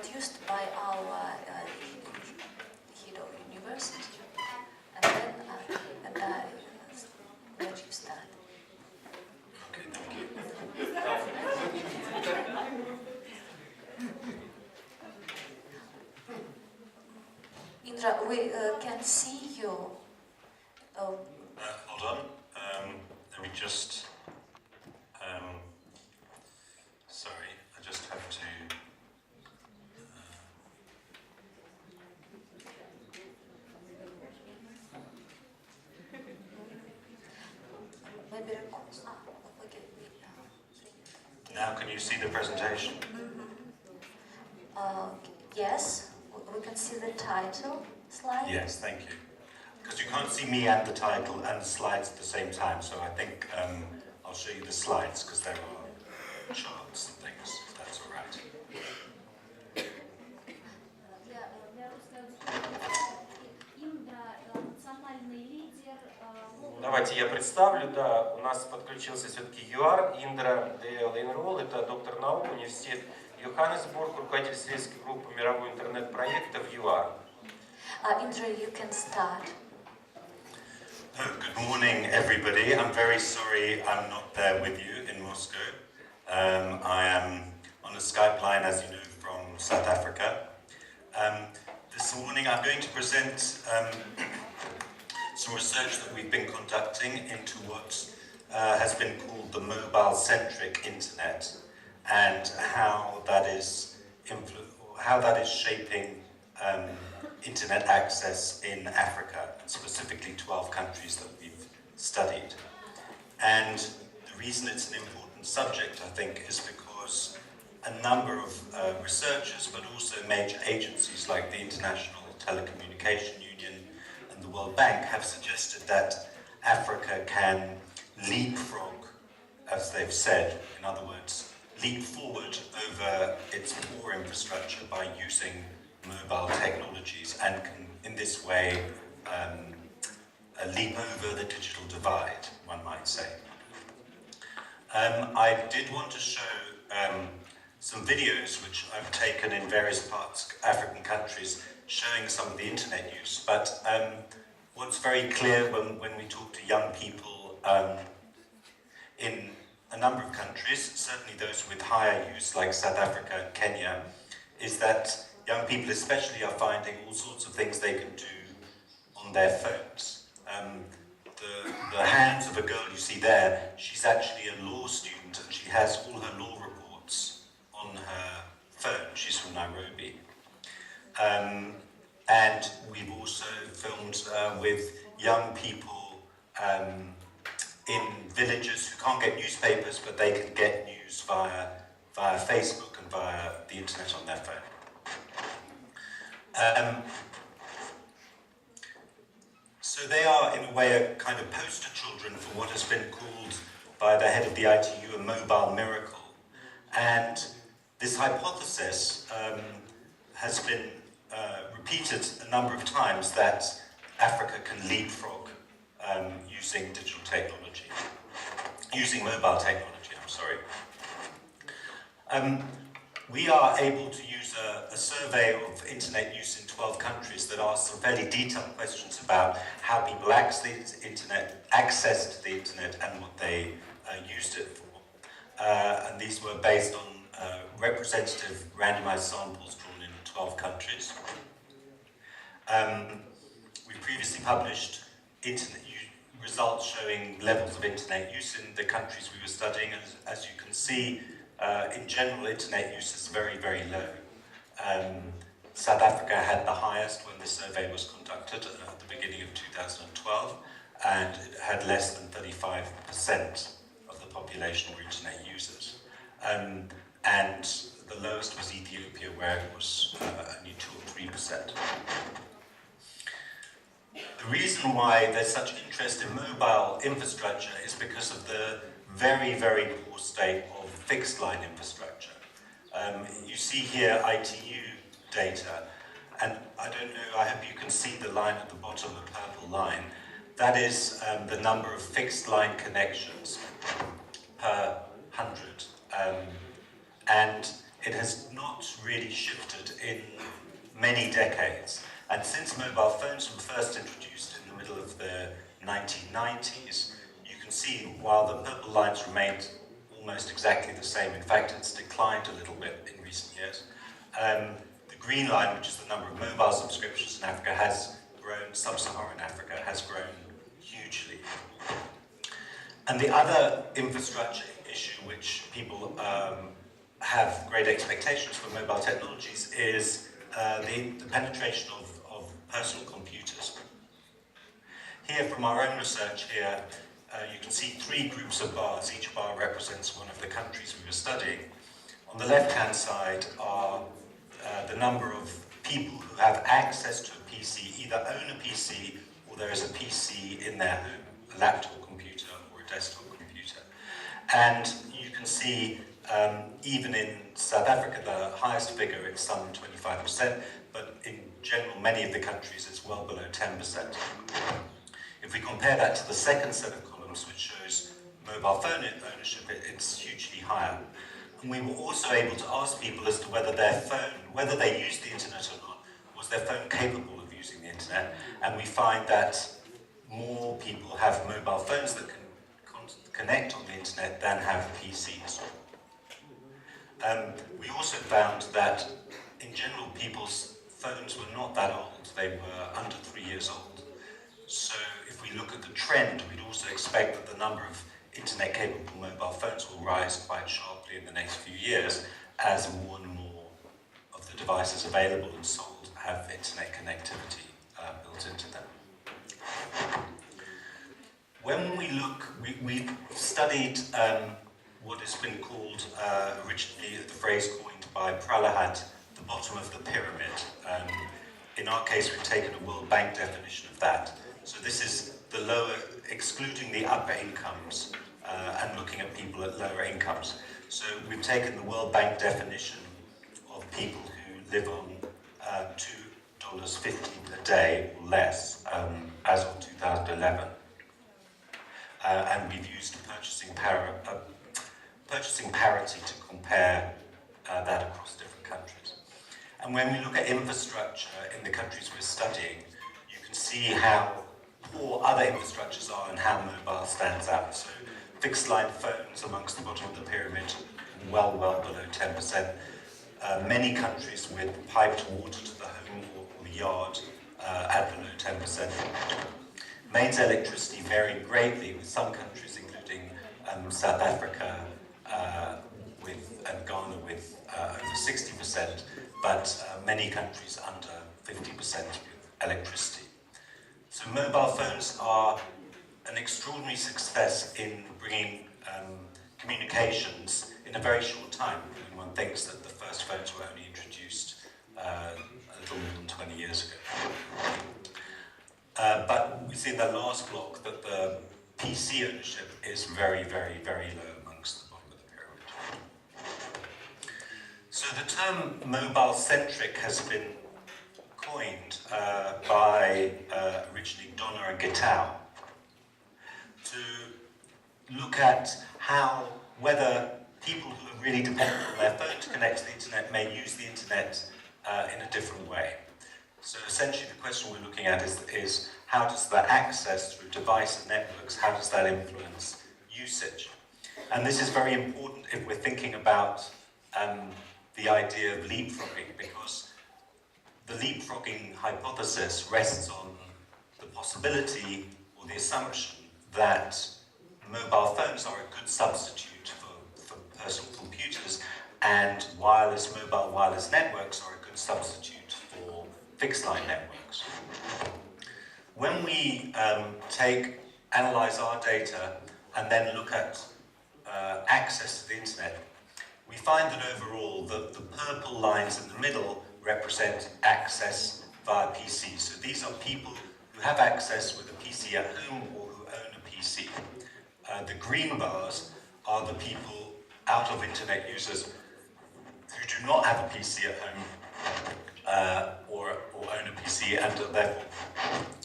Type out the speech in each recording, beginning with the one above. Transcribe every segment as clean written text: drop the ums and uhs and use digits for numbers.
produced by our university, and then let you start. Okay, thank you. Indra, we can see you. Hold on. Let me just. Sorry, I just have to. Now, can you see the presentation? Yes, we can see the title slide. Yes, thank you. Because you can't see me and the title and the slides at the same time, so I think I'll show you the slides because there are charts and things, if that's all right. Давайте я представлю, да, у нас подключился все-таки ЮАР, Indra De Laynrall, это доктор наук, университет Johanesburg, руководитель исследовательской группы мирового интернет-проекта в ЮАР. Indra, you can start. Good morning, everybody. I'm very sorry I'm not there with you in Moscow. I am on a Skype line, as you know, from South Africa. This morning I'm going to present some research that we've been conducting into what has been called the mobile-centric internet and how that is shaping internet access in Africa, specifically 12 countries that we've studied. And the reason it's an important subject, I think, is because a number of researchers, but also major agencies like the International Telecommunication Union and the World Bank have suggested that Africa can leapfrog, as they've said, in other words, leap forward over its poor infrastructure by using mobile technologies and can, in this way, leap over the digital divide, one might say. I did want to show some videos which I've taken in various parts of African countries showing some of the internet use, but what's very clear when we talk to young people in a number of countries, certainly those with higher use like South Africa and Kenya, is that young people especially are finding all sorts of things they can do on their phones. The hands of a girl you see there, she's actually a law student and she has all her law reports on her phone. She's from Nairobi. And we've also filmed with young people in villages who can't get newspapers, but they can get news via Facebook and via the internet on their phone. So they are, in a way, a kind of poster children for what has been called by the head of the ITU a mobile miracle. And this hypothesis has been repeated a number of times that Africa can leapfrog using digital technology, using mobile technology, I'm sorry. We are able to use a survey of internet use in 12 countries that asks some fairly detailed questions about how people accessed the internet and what they used it for. And these were based on representative randomized samples drawn in 12 countries. We previously published internet results showing levels of internet use in the countries we were studying, and as you can see, in general, internet use is very, very low. South Africa had the highest when the survey was conducted at the beginning of 2012, and it had less than 35% of the population were internet users. And the lowest was Ethiopia, where it was only 2 or 3%. The reason why there's such interest in mobile infrastructure is because of the very, very poor state of fixed line infrastructure. You see here ITU data, and I don't know, I hope you can see the line at the bottom, the purple line. That is the number of fixed line connections per 100. And it has not really shifted the purple lines remained almost exactly the same. In fact, it's declined a little bit in recent years. The green line, which is the number of mobile subscriptions in Africa, has grown, sub-Saharan Africa has grown hugely. And the other infrastructure issue which people have great expectations for mobile technologies is the penetration of personal computers. Here, from our own research here, you can see three groups of bars. Each bar represents one of the countries we were studying. On the left-hand side are the number of people who have access to a PC, either own a PC or there is a PC in their home, a laptop computer or a desktop computer. And you can see, even in South Africa, the highest figure is some 25%, but in general, many of the countries, it's well below 10%. If we compare that to the second set of columns, which shows mobile phone ownership, it's hugely higher. And we were also able to ask people as to whether their phone, whether they used the internet or not, was their phone capable of using the internet? And we find that more people have mobile phones that can connect on the internet than have PCs. We also found that, in general, people's phones were not that old. They were under 3 years old. So if we look at the trend, we'd also expect that the number of internet-capable mobile phones will rise quite sharply in the next few years as more and more of the devices available and sold have internet connectivity built into them. When we look, we studied what has been called, originally the phrase coined by Prahalad, the bottom of the pyramid. In our case, we've taken a World Bank definition of that. So this is the lower, excluding the upper incomes, and looking at people at lower incomes. So we've taken the World Bank definition of people who live on $2.50 a day or less as of 2011. And we've used purchasing parity to compare that across different countries. And when we look at infrastructure in the countries we're studying, you can see how poor other infrastructures are and how mobile stands out. So fixed line phones amongst the bottom of the pyramid, well below 10%. Many countries with piped water to the home or the yard at below 10%. Mains electricity vary greatly with some countries, including South Africa and Ghana with over 60%, but many countries under 50% with electricity. So mobile phones are an extraordinary success in bringing communications in a very short time. One thinks that the first phones were only introduced a little more than 20 years ago. But we see in the last block that the PC ownership is very, very, very low amongst the bottom of the pyramid. So the term mobile-centric has been coined by originally Donner and Gitau to look at whether people who are really dependent on their phone to connect to the internet may use the internet in a different way. So essentially the question we're looking at is how does the access through device and networks, how does that influence usage? And this is very important if we're thinking about the idea of leapfrogging, because the leapfrogging hypothesis rests on the possibility or the assumption that mobile phones are a good substitute for personal computers, and mobile wireless networks are a good substitute for fixed line networks. When we analyze our data and then look at access to the internet, we find that overall the purple lines in the middle represent access via PC. So these are people who have access with a PC at home or who own a PC. The green bars are the people out of internet users who do not have a PC at home or own a PC, and therefore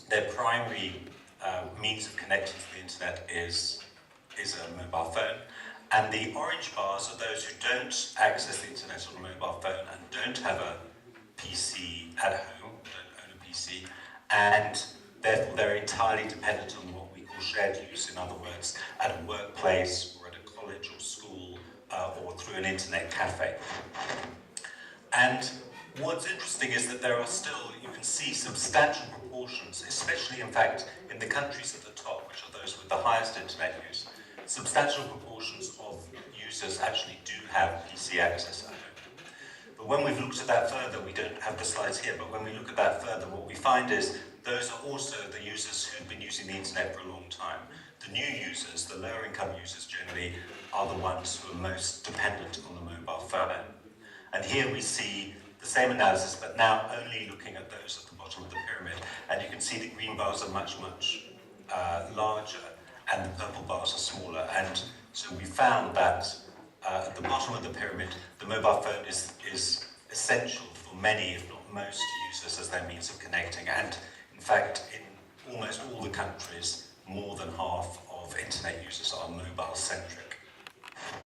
their primary means of connecting to the internet is a mobile phone. And the orange bars are those who don't access the internet on a mobile phone and don't have a PC at home, don't own a PC, and therefore they're entirely dependent on what we call shared use, in other words, at a workplace or at a college or school or through an internet cafe. And what's interesting is that there are still, you can see substantial proportions, especially in fact in the countries at the top, which are those with the highest internet use, substantial proportions of users actually do have PC access at home. But when we've looked at that further, we don't have the slides here, but when we look at that further, what we find is those are also the users who've been using the internet for a long time. The new users, the lower income users generally, are the ones who are most dependent on the mobile phone. And here we see the same analysis, but now only looking at those at the bottom of the pyramid. And you can see the green bars are much, much larger, and the purple bars are smaller. And so we found that at the bottom of the pyramid, the mobile phone is essential for many, if not most, users as their means of connecting. And in fact, in almost all the countries, more than half of internet users are mobile-centric.